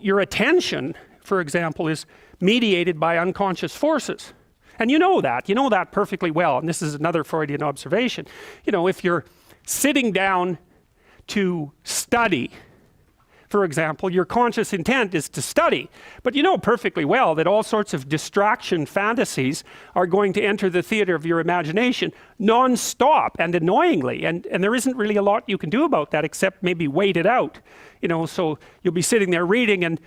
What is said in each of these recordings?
your attention, for example, is mediated by unconscious forces. And you know that perfectly well. And this is another Freudian observation. You know, if you're sitting down to study, for example, your conscious intent is to study. But you know perfectly well that all sorts of distraction fantasies are going to enter the theater of your imagination non-stop and annoyingly. And there isn't really a lot you can do about that except maybe wait it out. You know, so you'll be sitting there reading and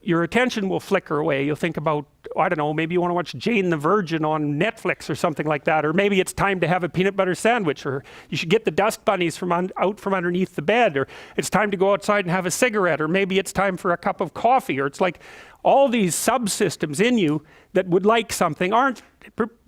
your attention will flicker away. You'll think about, I don't know, maybe you want to watch Jane the Virgin on Netflix or something like that, or maybe it's time to have a peanut butter sandwich, or you should get the dust bunnies out from underneath the bed, or it's time to go outside and have a cigarette, or maybe it's time for a cup of coffee, or it's like all these subsystems in you that would like something aren't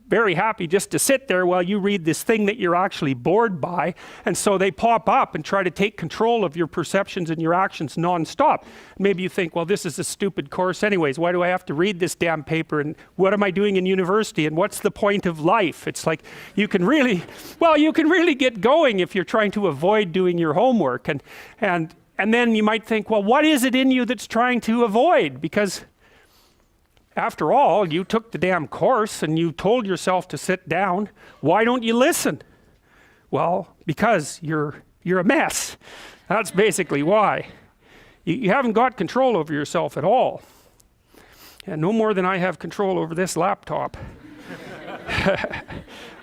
very happy just to sit there while you read this thing that you're actually bored by, and so they pop up and try to take control of your perceptions and your actions non-stop. Maybe you think, well, this is a stupid course anyways, why do I have to read this damn paper, and what am I doing in university, and what's the point of life? It's like you can really get going if you're trying to avoid doing your homework, and then you might think, well, what is it in you that's trying to avoid? Because after all, you took the damn course and you told yourself to sit down. Why don't you listen? Well, because you're a mess. That's basically why. You haven't got control over yourself at all. And no more than I have control over this laptop.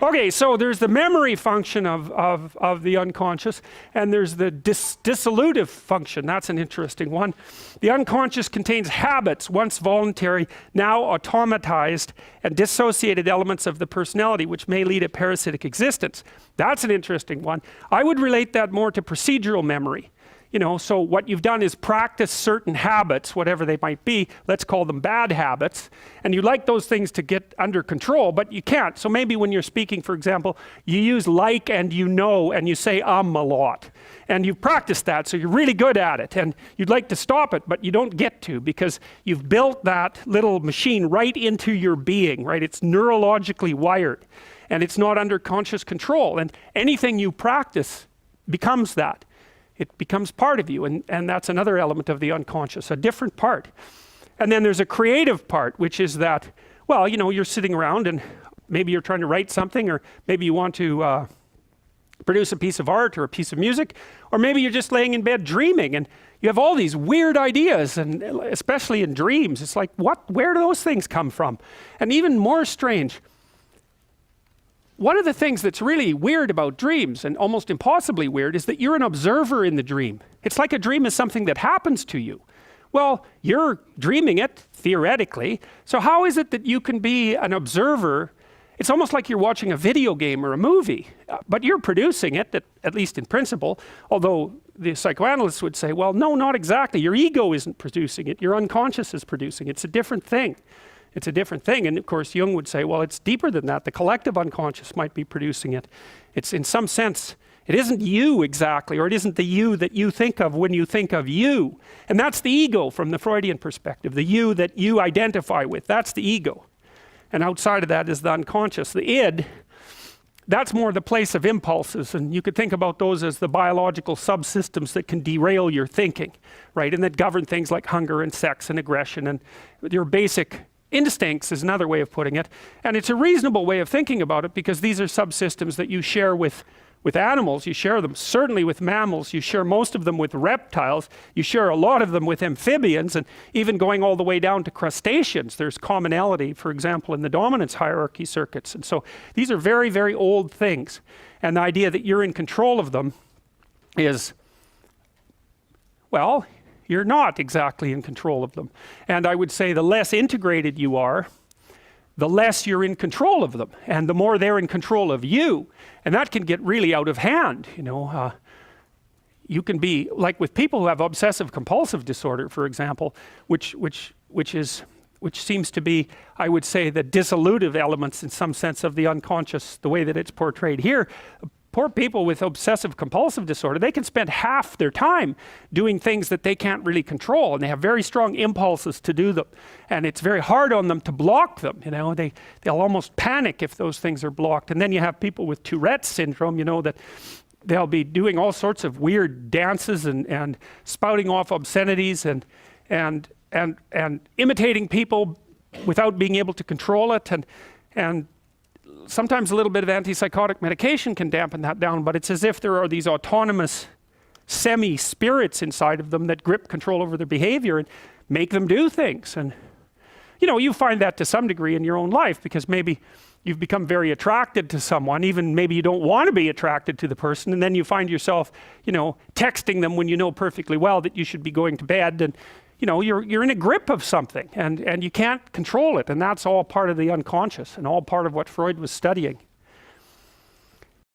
Okay, so there's the memory function of the unconscious, and there's the dissolutive function. That's an interesting one. The unconscious contains habits, once voluntary, now automatized, and dissociated elements of the personality, which may lead a parasitic existence. That's an interesting one. I would relate that more to procedural memory. You know, so what you've done is practice certain habits, whatever they might be, let's call them bad habits, and you like those things to get under control, but you can't. So maybe when you're speaking, for example, you use like and you know, and you say a lot. And you've practiced that, so you're really good at it, and you'd like to stop it, but you don't get to, because you've built that little machine right into your being, right? It's neurologically wired, and it's not under conscious control, and anything you practice becomes that. It becomes part of you, and that's another element of the unconscious, a different part. And then there's a creative part, which is that, well, you know, you're sitting around and maybe you're trying to write something, or maybe you want to produce a piece of art or a piece of music, or maybe you're just laying in bed dreaming and you have all these weird ideas, and especially in dreams, it's like, where do those things come from? And even more strange, one of the things that's really weird about dreams, and almost impossibly weird, is that you're an observer in the dream. It's like a dream is something that happens to you. Well, you're dreaming it, theoretically, so how is it that you can be an observer? It's almost like you're watching a video game or a movie, but you're producing it, at least in principle, although the psychoanalysts would say, well, no, not exactly. Your ego isn't producing it, your unconscious is producing it. It's a different thing. It's a different thing, and of course Jung would say, well, it's deeper than that. The collective unconscious might be producing it. It's in some sense, it isn't you exactly, or it isn't the you that you think of when you think of you. And that's the ego from the Freudian perspective, the you that you identify with, that's the ego. And outside of that is the unconscious. The id, that's more the place of impulses, and you could think about those as the biological subsystems that can derail your thinking, right? And that govern things like hunger and sex and aggression and your basic instincts is another way of putting it. And it's a reasonable way of thinking about it, because these are subsystems that you share with animals. You share them certainly with mammals. You share most of them with reptiles. You share a lot of them with amphibians, and even going all the way down to crustaceans. There's commonality, for example, in the dominance hierarchy circuits. And so these are very, very old things. And the idea that you're in control of them is, well, you're not exactly in control of them. And I would say the less integrated you are, the less you're in control of them, and the more they're in control of you. And that can get really out of hand, you know. You can be, like with people who have obsessive compulsive disorder, for example, which seems to be, I would say, the dissolutive elements in some sense of the unconscious, the way that it's portrayed here. Poor people with obsessive compulsive disorder, they can spend half their time doing things that they can't really control, and they have very strong impulses to do them, and it's very hard on them to block them. You know, they'll almost panic if those things are blocked. And then you have people with Tourette's syndrome, you know, that they'll be doing all sorts of weird dances and spouting off obscenities, and and imitating people without being able to control it, and sometimes a little bit of antipsychotic medication can dampen that down, but it's as if there are these autonomous semi-spirits inside of them that grip control over their behavior and make them do things. And you know, you find that to some degree in your own life, because maybe you've become very attracted to someone, even maybe you don't want to be attracted to the person, and then you find yourself, you know, texting them when you know perfectly well that you should be going to bed, and you know, you're in a grip of something, and you can't control it, and that's all part of the unconscious and all part of what Freud was studying.